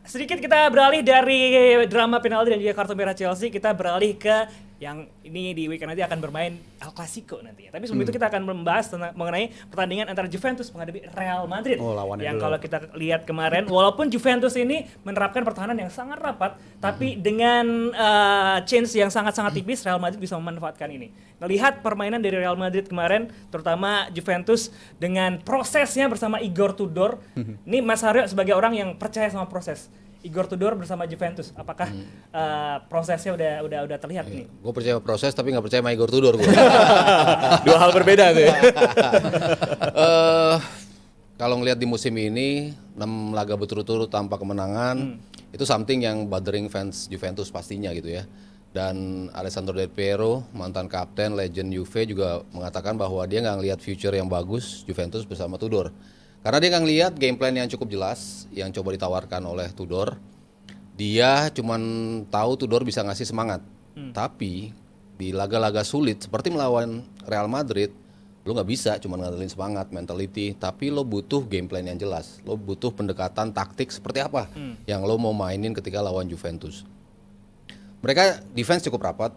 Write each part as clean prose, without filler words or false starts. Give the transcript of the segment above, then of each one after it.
Sedikit kita beralih dari drama penalti dan juga kartu merah Chelsea, kita beralih ke yang ini di weekend nanti akan bermain El Clasico nantinya. Tapi sebelum itu kita akan membahas mengenai pertandingan antara Juventus menghadapi Real Madrid. Yang kalau kita lihat kemarin, walaupun Juventus ini menerapkan pertahanan yang sangat rapat, tapi dengan change yang sangat-sangat tipis, Real Madrid bisa memanfaatkan ini. Melihat permainan dari Real Madrid kemarin, terutama Juventus dengan prosesnya bersama Igor Tudor. Ini Mas Haryo sebagai orang yang percaya sama proses. Igor Tudor bersama Juventus, apakah prosesnya udah terlihat nih? Gue percaya proses tapi nggak percaya sama Igor Tudor gue. Dua hal berbeda tuh ya. Kalau ngelihat di musim ini 6 laga berturut-turut tanpa kemenangan, itu something yang bothering fans Juventus pastinya gitu ya. Dan Alessandro Del Piero, mantan kapten legend Juve juga mengatakan bahwa dia nggak ngelihat future yang bagus Juventus bersama Tudor. Karena dia nggak ngelihat game plan yang cukup jelas yang coba ditawarkan oleh Tudor. Dia cuman tahu Tudor bisa ngasih semangat. Tapi di laga-laga sulit seperti melawan Real Madrid, lo nggak bisa cuma ngandelin semangat, mentality, tapi lo butuh game plan yang jelas. Lo butuh pendekatan taktik seperti apa yang lo mau mainin ketika lawan Juventus. Mereka defense cukup rapat.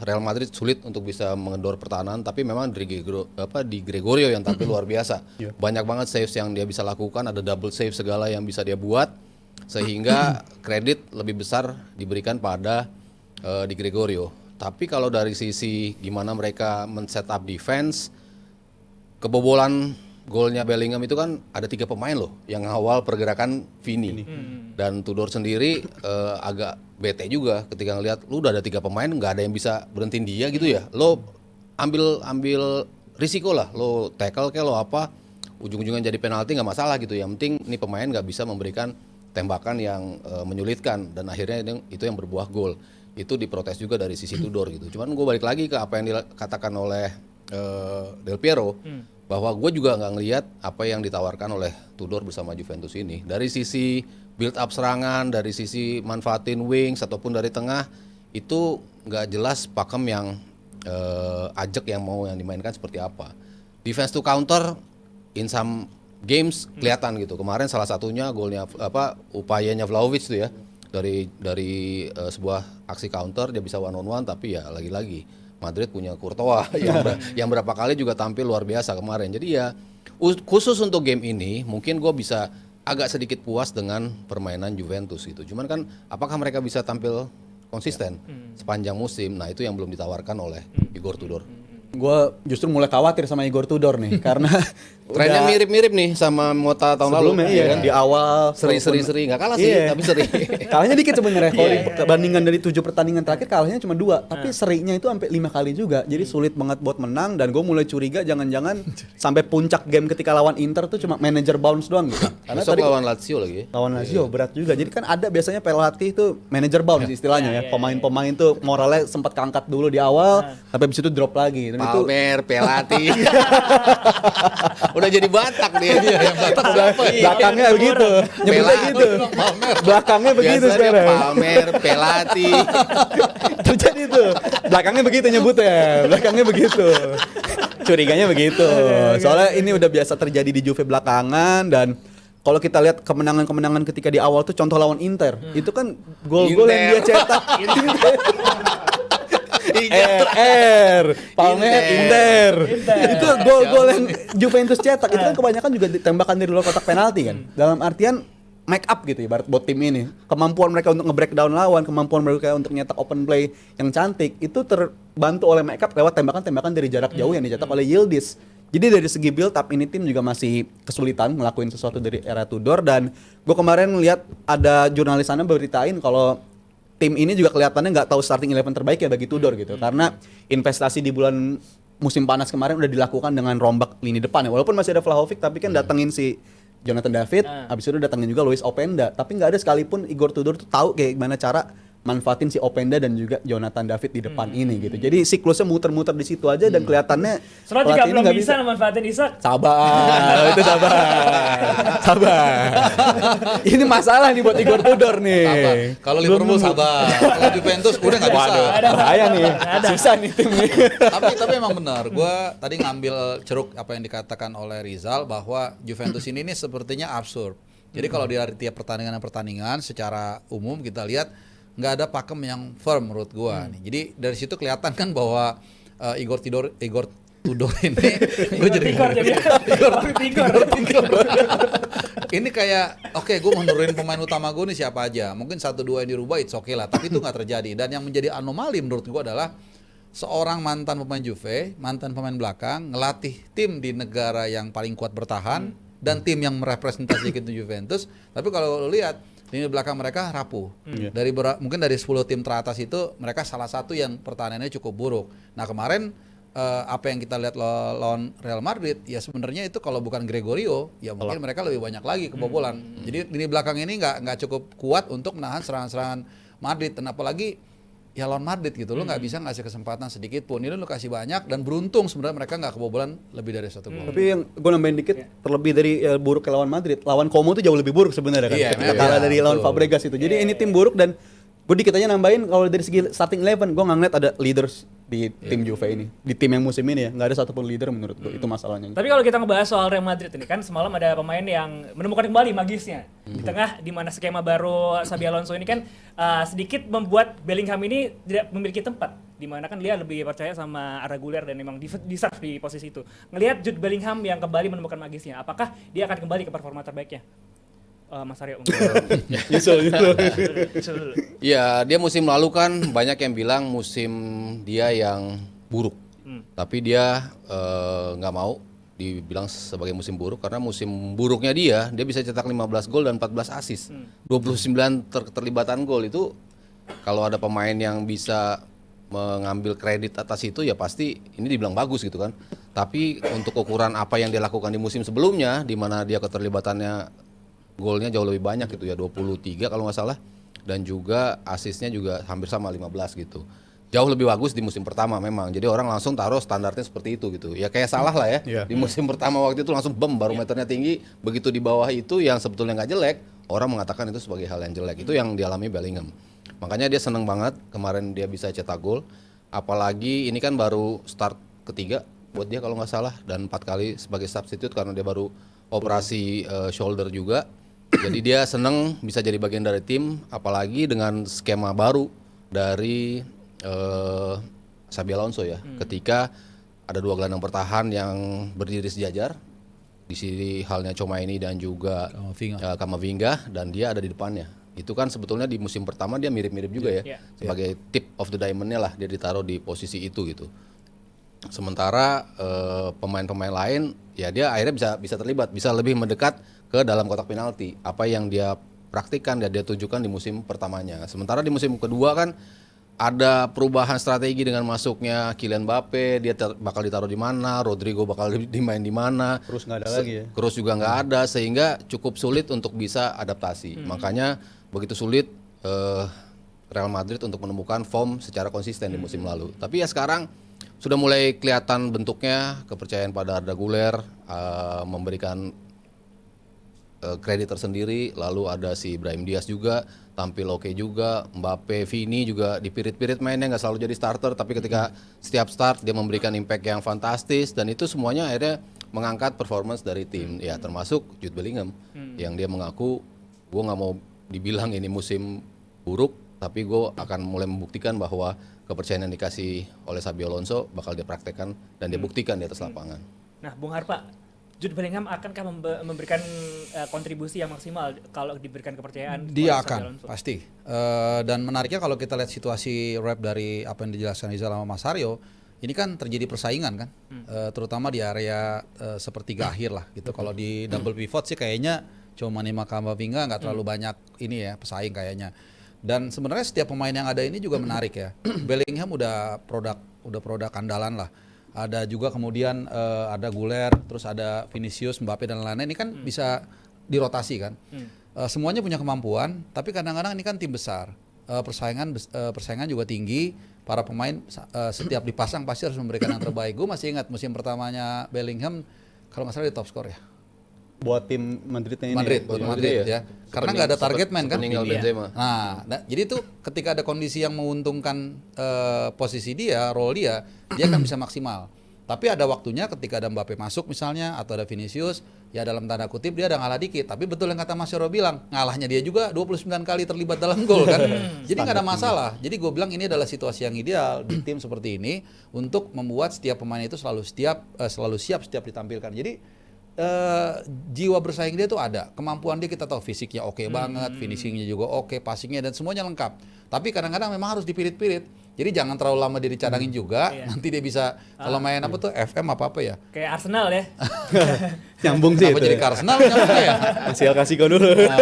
Real Madrid sulit untuk bisa mengendor pertahanan, tapi memang di Gregorio yang tampil luar biasa. Banyak banget saves yang dia bisa lakukan, ada double save segala yang bisa dia buat, sehingga kredit lebih besar diberikan pada di Gregorio. Tapi kalau dari sisi gimana mereka men-set up defense, kebobolan golnya Bellingham itu kan ada 3 pemain loh yang awal pergerakan Vini. Dan Tudor sendiri agak bete juga ketika ngelihat lu udah ada 3 pemain, nggak ada yang bisa berhentiin dia gitu ya. Lo ambil risiko lah, lo tackle kayak lo apa, ujung-ujungnya jadi penalti nggak masalah gitu. Yang penting nih pemain nggak bisa memberikan tembakan yang menyulitkan, dan akhirnya itu yang berbuah gol. Itu diprotes juga dari sisi Tudor gitu. Cuman gue balik lagi ke apa yang dikatakan oleh Del Piero, bahwa gue juga nggak ngelihat apa yang ditawarkan oleh Tudor bersama Juventus ini. Dari sisi build up serangan, dari sisi manfaatin wings ataupun dari tengah, itu nggak jelas pakem yang ajak yang mau yang dimainkan seperti apa. Defense to counter in some games kelihatan gitu. Kemarin salah satunya golnya upayanya Vlahovic tuh ya, dari sebuah aksi counter dia bisa one on one, tapi ya lagi-lagi Madrid punya Courtois yang berapa kali juga tampil luar biasa kemarin. Jadi ya khusus untuk game ini mungkin gue bisa agak sedikit puas dengan permainan Juventus gitu. Cuman kan apakah mereka bisa tampil konsisten sepanjang musim? Nah itu yang belum ditawarkan oleh Igor Tudor. Gue justru mulai khawatir sama Igor Tudor nih karena trennya mirip-mirip nih sama Mota tahun lalu. Iya kan di awal seri nggak kalah sih, tapi seri. Kalahnya dikit sebenarnya. Kalau bandingan dari 7 pertandingan terakhir kalahnya cuma 2, tapi serinya itu sampai 5 kali juga. Jadi sulit banget buat menang, dan gue mulai curiga jangan-jangan sampai puncak game ketika lawan Inter tuh cuma manager bounce doang gitu. Karena tadi lawan Lazio lagi. Lawan Lazio berat juga. Jadi kan ada biasanya pelatih tuh manager bounce istilahnya ya. Pemain-pemain tuh moralnya sempat keangkat dulu di awal, tapi habis itu drop lagi. Palmer, Pelati. Udah jadi Batak dia. Yang Batak siapa? Belakangnya begitu. Nyebutnya gitu. Belakangnya begitu sekarang. Palmer, Pelati. Terjadi tuh. Belakangnya begitu nyebutnya. Belakangnya begitu. Curiganya begitu. Soalnya ini udah biasa terjadi di Juve belakangan, dan kalau kita lihat kemenangan-kemenangan ketika di awal tuh contoh lawan Inter, itu kan gol-gol yang dia cetak. Palmer Inter. Itu gol-gol yang Juventus cetak itu kan kebanyakan juga tembakan dari luar kotak penalti kan. Dalam artian make up gitu ibarat buat tim ini. Kemampuan mereka untuk nge-breakdown lawan, kemampuan mereka untuk nyetak open play yang cantik itu terbantu oleh make up lewat tembakan-tembakan dari jarak jauh yang dicetak oleh Yildiz. Jadi dari segi build up ini tim juga masih kesulitan ngelakuin sesuatu dari era Tudor, dan gue kemarin lihat ada jurnalis sana beritain kalau tim ini juga kelihatannya nggak tahu starting 11 terbaik ya bagi Tudor gitu, karena investasi di bulan musim panas kemarin udah dilakukan dengan rombak lini depan ya, walaupun masih ada Vlahovic, tapi kan datengin si Jonathan David, habis itu datengin juga Luis Openda, tapi nggak ada sekalipun Igor Tudor tuh tahu kayak gimana cara manfaatin si Openda dan juga Jonathan David di depan ini gitu. Jadi siklusnya muter-muter di situ aja, dan kelihatannya soalnya juga belum bisa memanfaatin Isak. Sabar, itu sabar. Ini masalah nih buat Igor Tudor nih. Sabar. Kalau Liverpool sabar, kalau Juventus udah nggak bisa. Bahaya nih, susah nih tim nih. Tapi emang benar. Gue tadi ngambil ceruk apa yang dikatakan oleh Rizal bahwa Juventus ini sepertinya absurd. Jadi kalau di tiap pertandingan secara umum kita lihat nggak ada pakem yang firm menurut gua nih. Jadi dari situ kelihatan kan bahwa Igor Tudor ini gue jadi Igor. Ini kayak oke, gue mau nurunin pemain utama gue nih siapa aja. Mungkin 1-2 yang dirubah it's okay lah, tapi itu nggak terjadi. Dan yang menjadi anomali menurut gue adalah seorang mantan pemain Juve, mantan pemain belakang ngelatih tim di negara yang paling kuat bertahan dan tim yang merepresentasikan Juventus. Tapi kalau lo lihat lini belakang mereka rapuh. Mungkin dari 10 tim teratas itu mereka salah satu yang pertahanannya cukup buruk. Nah kemarin apa yang kita lihat lawan Real Madrid ya sebenarnya itu kalau bukan Gregorio ya mungkin mereka lebih banyak lagi kebobolan. Jadi lini belakang ini nggak cukup kuat untuk menahan serangan-serangan Madrid, dan apalagi ya lawan Madrid gitu, lo nggak bisa ngasih kesempatan sedikit pun. Ini lo kasih banyak dan beruntung sebenarnya mereka nggak kebobolan lebih dari 1 gol. Tapi yang gue nambahin dikit, terlebih dari buruk ke lawan Madrid, lawan Como tuh jauh lebih buruk sebenarnya kan. Ketika kalah dari lawan Fabregas itu. Jadi ini tim buruk, dan gue dikit aja nambahin kalau dari segi starting 11, gue nggak ngeliat ada leaders di tim Juve ini, di tim yang musim ini ya, nggak ada satupun leader menurut gue. Itu masalahnya. Tapi kalau kita ngebahas soal Real Madrid ini kan semalam ada pemain yang menemukan kembali magisnya di tengah, di mana skema baru Xabi Alonso ini kan sedikit membuat Bellingham ini tidak memiliki tempat, di mana kan dia lebih percaya sama Arda Güler dan memang deserve di posisi itu. Ngelihat Jude Bellingham yang kembali menemukan magisnya, apakah dia akan kembali ke performa terbaiknya? Mas Aryo. Ya, dia musim lalu kan banyak yang bilang musim dia yang buruk. Tapi dia nggak mau dibilang sebagai musim buruk, karena musim buruknya dia bisa cetak 15 gol dan 14 assist. 29 terlibatan gol itu, kalau ada pemain yang bisa mengambil kredit atas itu ya pasti ini dibilang bagus gitu kan. Tapi untuk ukuran apa yang dia lakukan di musim sebelumnya, di mana dia keterlibatannya golnya jauh lebih banyak gitu ya, 23 kalau nggak salah, dan juga asisnya juga hampir sama 15 gitu. Jauh lebih bagus di musim pertama memang. Jadi orang langsung taruh standarnya seperti itu gitu. Ya kayak salah lah ya. Di musim pertama waktu itu langsung barometernya tinggi, begitu di bawah itu yang sebetulnya nggak jelek, orang mengatakan itu sebagai hal yang jelek. Itu yang dialami Bellingham. Makanya dia seneng banget kemarin dia bisa cetak gol. Apalagi ini kan baru start ketiga buat dia kalau nggak salah, dan 4 kali sebagai substitute karena dia baru operasi shoulder juga. Jadi dia seneng bisa jadi bagian dari tim, apalagi dengan skema baru dari Xabi Alonso ya. Ketika ada 2 gelandang bertahan yang berdiri sejajar, di sini halnya Tchouaméni dan juga Camavinga, dan dia ada di depannya. Itu kan sebetulnya di musim pertama dia mirip-mirip juga ya, sebagai tip of the diamond-nya lah, dia ditaruh di posisi itu gitu. Sementara pemain-pemain lain ya dia akhirnya bisa terlibat, bisa lebih mendekat ke dalam kotak penalti, apa yang dia praktikkan dan dia tunjukkan di musim pertamanya. Sementara di musim kedua kan ada perubahan strategi dengan masuknya Kylian Mbappe, dia bakal ditaruh di mana, Rodrigo bakal dimain di mana, Terus nggak ada lagi ya. Kroos juga nggak ada, sehingga cukup sulit untuk bisa adaptasi. Makanya begitu sulit Real Madrid untuk menemukan form secara konsisten di musim lalu. Tapi ya sekarang sudah mulai kelihatan bentuknya, kepercayaan pada Arda Güler, memberikan kredit tersendiri. Lalu ada si Brahim Diaz juga tampil oke juga, Mbappe, Vini juga dipirit-pirit mainnya, nggak selalu jadi starter, tapi ketika setiap start dia memberikan impact yang fantastis, dan itu semuanya akhirnya mengangkat performance dari tim. Ya termasuk Jude Bellingham yang dia mengaku, gue nggak mau dibilang ini musim buruk, tapi gue akan mulai membuktikan bahwa kepercayaan yang dikasih oleh Xabi Alonso bakal dia praktekkan dan dia buktikan di atas lapangan. Nah, Bung Harpa, Jude Bellingham akankah memberikan kontribusi yang maksimal kalau diberikan kepercayaan? Dia akan, pasti. Dan menariknya kalau kita lihat situasi rap dari apa yang dijelaskan Rizal sama Mas Aryo, ini kan terjadi persaingan kan, terutama di area sepertiga akhir lah gitu. Kalau di double pivot sih kayaknya cuma Nima Camavinga nggak terlalu banyak ini ya pesaing kayaknya. Dan sebenarnya setiap pemain yang ada ini juga menarik ya. Bellingham udah produk andalan lah. Ada juga kemudian ada Güler, terus ada Vinicius, Mbappe dan lain-lain. Ini kan bisa dirotasi kan. Semuanya punya kemampuan, tapi kadang-kadang ini kan tim besar. Persaingan juga tinggi. Para pemain setiap dipasang pasti harus memberikan yang terbaik. Gue masih ingat musim pertamanya Bellingham kalau nggak salah di top skor ya. Buat tim Madridnya ini. Madrid ya. Karena nggak ada target man kan. Benzema. Nah, jadi tuh ketika ada kondisi yang menguntungkan posisi dia, role dia akan bisa maksimal. Tapi ada waktunya ketika ada Mbappe masuk misalnya atau ada Vinicius, ya dalam tanda kutip dia ada ngalah dikit. Tapi betul yang kata Mas Yoro bilang, ngalahnya dia juga 29 kali terlibat dalam gol kan. Jadi nggak ada masalah. Jadi gue bilang ini adalah situasi yang ideal di tim seperti ini untuk membuat setiap pemain itu selalu siap setiap ditampilkan. Jadi jiwa bersaing dia tuh ada, kemampuan dia kita tahu fisiknya oke banget, finishingnya juga oke, passingnya dan semuanya lengkap. Tapi kadang-kadang memang harus dipirit-pirit. Jadi jangan terlalu lama dia dicadangin juga, nanti dia bisa kalau main apa tuh FM apa ya? Kayak Arsenal ya. Nyambung sih Kenapa itu. jadi ke Arsenal nyambungnya ya? Hasil kasih kau dulu. Nah,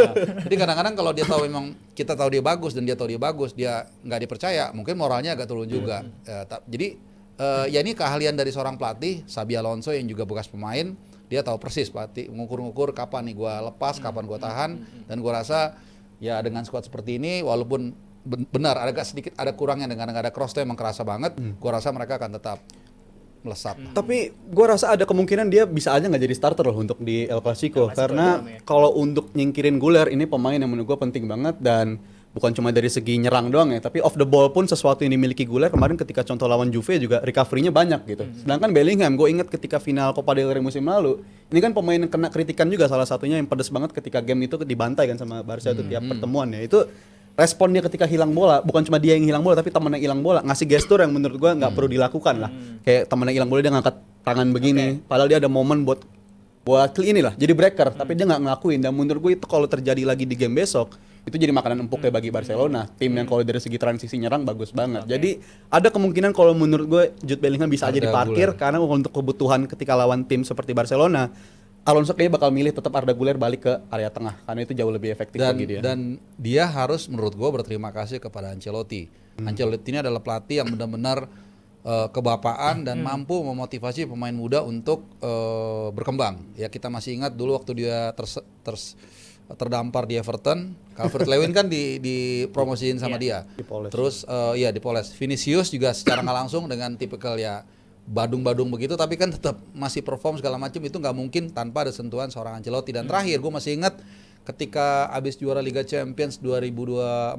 jadi kadang-kadang kalau dia tahu memang kita tahu dia bagus dan dia tahu dia bagus, dia nggak dipercaya, mungkin moralnya agak turun juga. Jadi ya ini keahlian dari seorang pelatih, Xabi Alonso yang juga bekas pemain, dia tahu persis pelatih ngukur-ngukur kapan nih gua lepas, kapan gua tahan, dan gua rasa ya dengan skuad seperti ini walaupun benar agak sedikit ada kurangnya dengan ada cross tuh emang kerasa banget, gua rasa mereka akan tetap melesat. Tapi gue rasa ada kemungkinan dia bisa aja nggak jadi starter loh untuk di El Clasico, karena kalau untuk nyingkirin Guler ini pemain yang menurut gue penting banget, dan bukan cuma dari segi nyerang doang ya, tapi off the ball pun sesuatu yang dimiliki Guler kemarin ketika contoh lawan Juve juga recovery-nya banyak gitu. Sedangkan Bellingham, gue ingat ketika final Copa del Rey musim lalu, ini kan pemain yang kena kritikan juga, salah satunya yang pedes banget ketika game itu dibantai kan sama Barca itu tiap pertemuan ya. Itu respon dia ketika hilang bola, bukan cuma dia yang hilang bola tapi teman yang hilang bola ngasih gestur yang menurut gua nggak perlu dilakukan lah. Kayak teman yang hilang bola dia ngangkat tangan begini, padahal dia ada momen buat ini lah, jadi breaker, tapi dia nggak ngelakuin. Dan menurut gua itu kalau terjadi lagi di game besok, itu jadi makanan empuk ya bagi Barcelona, tim yang kalau dari segi transisi nyerang bagus banget. Jadi ada kemungkinan kalau menurut gua Jude Bellingham bisa aja diparkir karena untuk kebutuhan ketika lawan tim seperti Barcelona, Alonso kayaknya bakal milih tetap Arda Güler balik ke area tengah karena itu jauh lebih efektif bagi dia. Dan dia harus menurut gue berterima kasih kepada Ancelotti. Ancelotti ini adalah pelatih yang benar-benar kebapaan dan mampu memotivasi pemain muda untuk berkembang. Ya kita masih ingat dulu waktu dia terdampar di Everton, Calvert-Lewin kan dipromosiin sama dia. Dipoles. Terus dipoles. Vinicius juga secara nggak langsung dengan tipikal ya badung-badung begitu, tapi kan tetap masih perform segala macam, itu nggak mungkin tanpa ada sentuhan seorang Ancelotti. Dan terakhir gue masih ingat ketika abis juara Liga Champions 2024,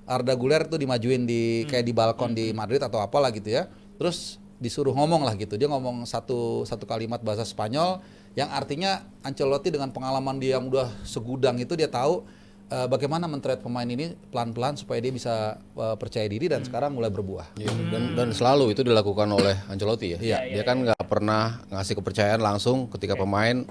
Arda Güler tuh dimajuin kayak di balkon di Madrid atau apalah gitu ya, terus disuruh ngomong lah gitu, dia ngomong satu kalimat bahasa Spanyol yang artinya Ancelotti dengan pengalaman dia yang udah segudang itu dia tahu bagaimana men-trade pemain ini pelan-pelan supaya dia bisa percaya diri dan sekarang mulai berbuah. Iya, dan selalu itu dilakukan oleh Ancelotti ya. Dia kan nggak pernah ngasih kepercayaan langsung ketika pemain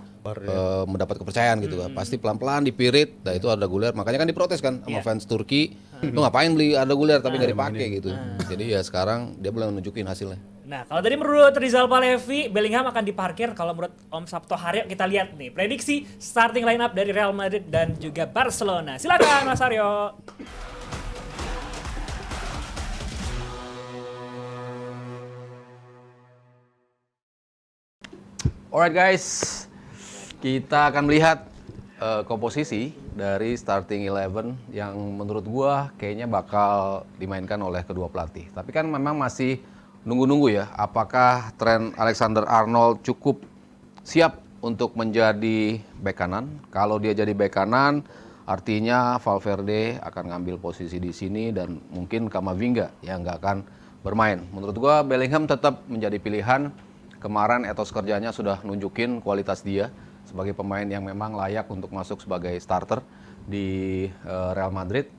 mendapat kepercayaan gitu kan. Pasti pelan-pelan dipirit. Nah itu Arda Güler, makanya kan diprotes kan sama fans Turki. Lu ngapain beli Arda Güler tapi nggak dipakai gitu. Jadi ya sekarang dia boleh nunjukin hasilnya. Nah, kalau tadi menurut Rizal Palevi, Bellingham akan diparkir. Kalau menurut Om Sabto Haryo, kita lihat nih prediksi starting lineup dari Real Madrid dan juga Barcelona. Silakan Mas Haryo. Alright guys, kita akan melihat komposisi dari starting 11 yang menurut gua kayaknya bakal dimainkan oleh kedua pelatih. Tapi kan memang masih nunggu-nunggu ya, apakah Trent Alexander-Arnold cukup siap untuk menjadi bek kanan? Kalau dia jadi bek kanan, artinya Valverde akan ngambil posisi di sini dan mungkin Camavinga yang nggak akan bermain. Menurut gua Bellingham tetap menjadi pilihan. Kemarin etos kerjanya sudah nunjukin kualitas dia sebagai pemain yang memang layak untuk masuk sebagai starter di Real Madrid.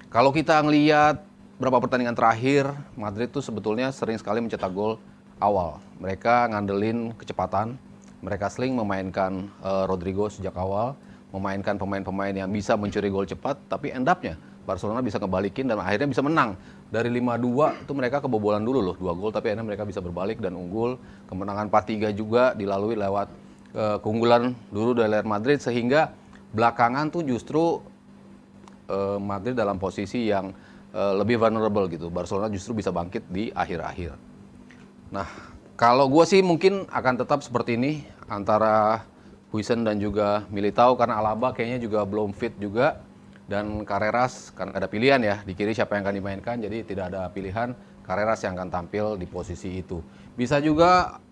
Kalau kita ngelihat berapa pertandingan terakhir, Madrid tuh sebetulnya sering sekali mencetak gol awal. Mereka ngandelin kecepatan, mereka sering memainkan Rodrigo sejak awal, memainkan pemain-pemain yang bisa mencuri gol cepat, tapi end up-nya Barcelona bisa ngebalikin dan akhirnya bisa menang. Dari 5-2 itu mereka kebobolan dulu loh, 2 gol, tapi akhirnya mereka bisa berbalik dan unggul. Kemenangan 4-3 juga dilalui lewat keunggulan dulu dari Real Madrid, sehingga belakangan tuh justru Madrid dalam posisi yang lebih vulnerable gitu. Barcelona justru bisa bangkit di akhir-akhir. Nah, kalau gue sih mungkin akan tetap seperti ini antara Huijsen dan juga Militao, karena Alaba kayaknya juga belum fit juga, dan Carreras kan ada pilihan ya di kiri siapa yang akan dimainkan, jadi tidak ada pilihan, Carreras yang akan tampil di posisi itu. Bisa juga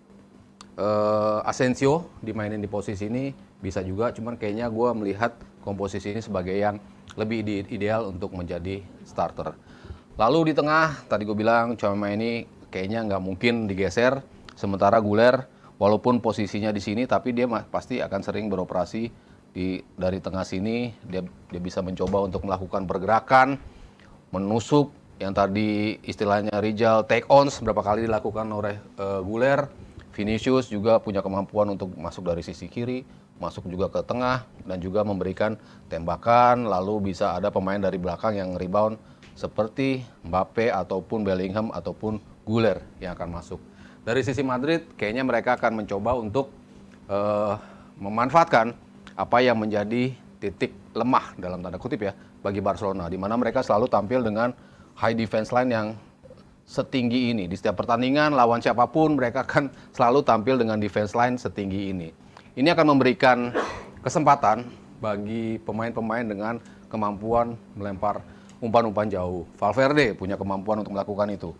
Asensio dimainin di posisi ini, bisa juga, cuman kayaknya gue melihat komposisi ini sebagai yang lebih ideal untuk menjadi starter. Lalu di tengah, tadi gue bilang Tchouaméni kayaknya nggak mungkin digeser. Sementara Güler walaupun posisinya di sini tapi dia pasti akan sering beroperasi dari tengah sini. Dia bisa mencoba untuk melakukan pergerakan, menusuk yang tadi istilahnya Rijal take ons berapa kali dilakukan oleh Güler. Vinicius juga punya kemampuan untuk masuk dari sisi kiri, masuk juga ke tengah dan juga memberikan tembakan, lalu bisa ada pemain dari belakang yang rebound seperti Mbappe ataupun Bellingham ataupun Güler yang akan masuk. Dari sisi Madrid kayaknya mereka akan mencoba untuk memanfaatkan apa yang menjadi titik lemah dalam tanda kutip ya bagi Barcelona, di mana mereka selalu tampil dengan high defense line yang setinggi ini. Di setiap pertandingan lawan siapapun mereka akan selalu tampil dengan defense line setinggi ini. Ini akan memberikan kesempatan bagi pemain-pemain dengan kemampuan melempar umpan-umpan jauh. Valverde punya kemampuan untuk melakukan itu.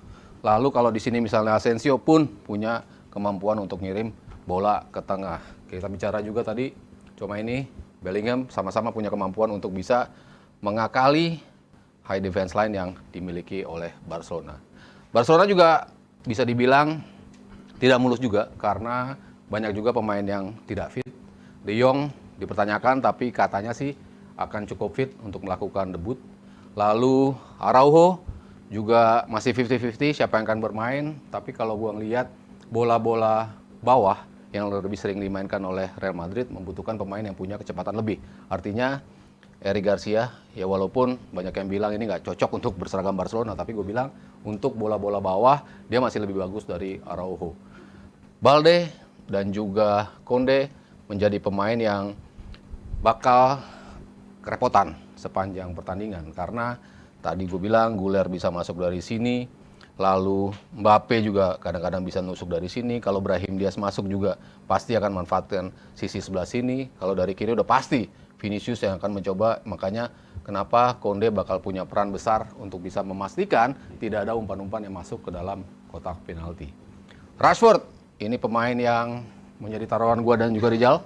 Lalu kalau di sini misalnya Asensio pun punya kemampuan untuk ngirim bola ke tengah. Kita bicara juga tadi cuma ini Bellingham sama-sama punya kemampuan untuk bisa mengakali high defense line yang dimiliki oleh Barcelona. Barcelona juga bisa dibilang tidak mulus juga karena banyak juga pemain yang tidak fit. De Jong dipertanyakan tapi katanya sih akan cukup fit untuk melakukan debut. Lalu Araujo juga masih 50-50 siapa yang akan bermain. Tapi kalau gua ngelihat bola-bola bawah yang lebih sering dimainkan oleh Real Madrid membutuhkan pemain yang punya kecepatan lebih. Artinya Eric Garcia, ya walaupun banyak yang bilang ini nggak cocok untuk berseragam Barcelona, tapi gue bilang untuk bola-bola bawah dia masih lebih bagus dari Araujo. Balde dan juga Konde menjadi pemain yang bakal kerepotan sepanjang pertandingan karena tadi gue bilang Güler bisa masuk dari sini, lalu Mbappe juga kadang-kadang bisa nusuk dari sini. Kalau Brahim Diaz masuk juga pasti akan manfaatkan sisi sebelah sini. Kalau dari kiri udah pasti Vinicius yang akan mencoba, makanya kenapa Konde bakal punya peran besar untuk bisa memastikan tidak ada umpan-umpan yang masuk ke dalam kotak penalti. Rashford, ini pemain yang menjadi taruhan gua dan juga Rijal.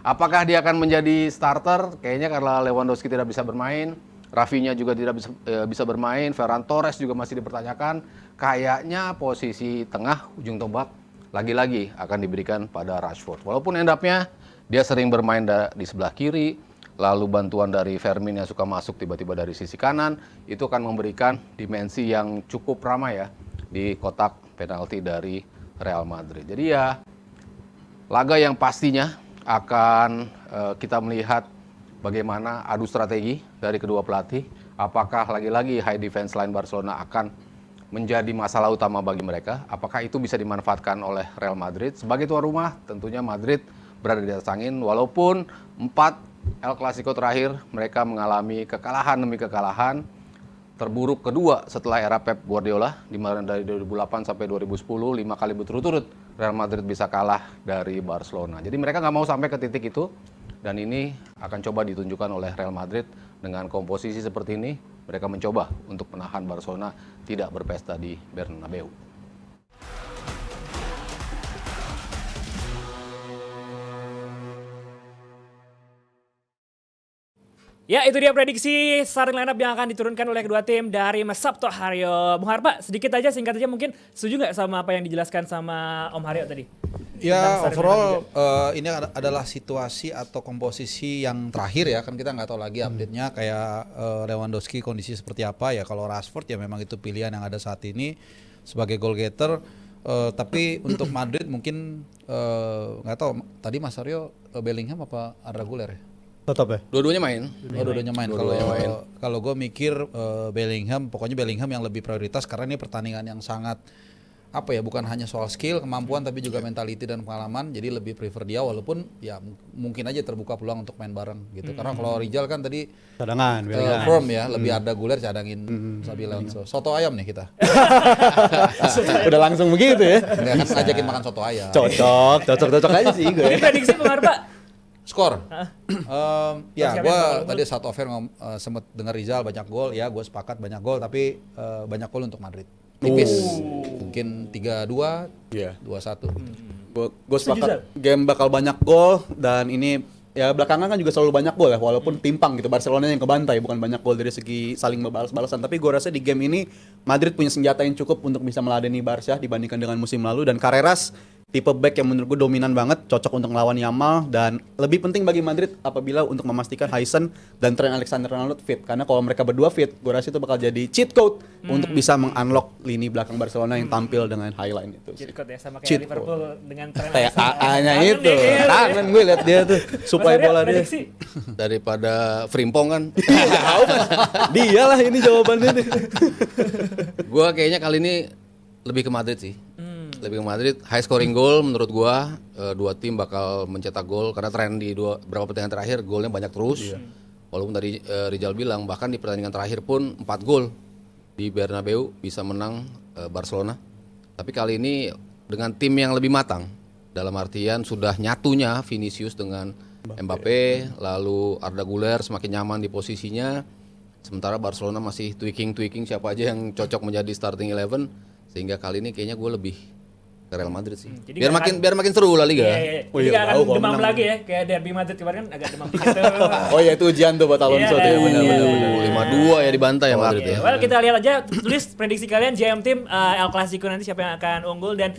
Apakah dia akan menjadi starter? Kayaknya karena Lewandowski tidak bisa bermain, Rafinha juga tidak bisa bermain, Ferran Torres juga masih dipertanyakan. Kayaknya posisi tengah ujung tombak lagi-lagi akan diberikan pada Rashford. Walaupun end-up-nya dia sering bermain di sebelah kiri, lalu bantuan dari Fermin yang suka masuk tiba-tiba dari sisi kanan, itu akan memberikan dimensi yang cukup ramai ya di kotak penalti dari Real Madrid. Jadi ya, laga yang pastinya akan kita melihat bagaimana adu strategi dari kedua pelatih. Apakah lagi-lagi high defense line Barcelona akan menjadi masalah utama bagi mereka? Apakah itu bisa dimanfaatkan oleh Real Madrid? Sebagai tuan rumah, tentunya Madrid berada di atas angin, walaupun 4 El Clasico terakhir mereka mengalami kekalahan demi kekalahan terburuk kedua setelah era Pep Guardiola, di mana dari 2008 sampai 2010 5 kali berturut-turut Real Madrid bisa kalah dari Barcelona. Jadi mereka nggak mau sampai ke titik itu, dan ini akan coba ditunjukkan oleh Real Madrid dengan komposisi seperti ini. Mereka mencoba untuk menahan Barcelona tidak berpesta di Bernabeu. Ya, itu dia prediksi starting lineup yang akan diturunkan oleh kedua tim dari Sabto Haryo. Bung Harpa, sedikit aja, singkat aja mungkin setuju nggak sama apa yang dijelaskan sama Om Haryo tadi? Ya, overall ini adalah situasi atau komposisi yang terakhir ya, kan kita nggak tahu lagi update-nya kayak Lewandowski kondisi seperti apa ya. Kalau Rashford ya memang itu pilihan yang ada saat ini sebagai goal getter. Tapi untuk Madrid mungkin nggak tahu. Tadi Mas Aryo Bellingham apa Arda Güler ya? Tetap ya. Dua-duanya main. Dua-duanya main. Kalau gue mikir Bellingham, pokoknya Bellingham yang lebih prioritas karena ini pertandingan yang sangat apa ya, bukan hanya soal skill, kemampuan, tapi juga mentality dan pengalaman. Jadi lebih prefer dia, walaupun ya mungkin aja terbuka peluang untuk main bareng gitu. Karena kalau Rijal kan tadi Cadangan, firm ya, lebih ada Güler cadangin Xabi Alonso. Soto ayam nih kita. Udah langsung begitu ya. Nggak, kan ngajakin makan soto ayam. Cocok aja sih gue. Ini prediksi Bung Harpa. Skor? Ya Siapa gue yang tadi saat offer sempat dengar Rizal banyak gol, ya gue sepakat banyak gol, tapi banyak gol untuk Madrid. Tipis, mungkin 3-2, Iya. 2-1. Gue sepakat game bakal banyak gol, dan ini ya belakangan kan juga selalu banyak gol ya, walaupun timpang gitu. Barcelona yang kebantai, bukan banyak gol dari segi saling balas-balasan. Tapi gue rasa di game ini Madrid punya senjata yang cukup untuk bisa meladeni Barca dibandingkan dengan musim lalu. Dan Carreras tipe back yang menurut gue dominan banget, cocok untuk melawan Yamal, dan lebih penting bagi Madrid apabila untuk memastikan Huysen dan Trent Alexander-Arnold fit, karena kalau mereka berdua fit, gue rasa itu bakal jadi cheat code untuk bisa meng-unlock lini belakang Barcelona yang tampil dengan highline itu. Cheat code ya, sama Cheat kayak Liverpool dengan Trent TA-nya Alexander. itu, tangan gue liat dia tuh, supply Mas Arya, bola dia. prediksi? Daripada Frimpong kan. Tahu kan? Dia lah ini jawabannya nih. Gua kayaknya kali ini lebih ke Madrid sih. Lebih ke Madrid, high scoring goal menurut gua, dua tim bakal mencetak gol karena tren di beberapa pertandingan terakhir golnya banyak terus. Walaupun tadi Rizal bilang bahkan di pertandingan terakhir pun 4 gol di Bernabeu bisa menang Barcelona. Tapi kali ini dengan tim yang lebih matang, dalam artian sudah nyatunya Vinicius dengan Mbappe, lalu Arda Güler semakin nyaman di posisinya. Sementara Barcelona masih tweaking siapa aja yang cocok menjadi starting 11, sehingga kali ini kayaknya gue lebih ke Real Madrid sih. Jadi Biar makin seru La Liga. Iya. Oh Jadi iya, nggak tahu akan kalau demam menang. lagi ya, kayak derby Madrid kemarin kan agak demam dikit tuh. Oh ya itu ujian tuh buat Alonso tuh ya, benar-benar. 5-2 ya dibantai ya Madrid Oke, ya. well kita lihat aja tulis prediksi kalian JM Team El Clasico nanti siapa yang akan unggul dan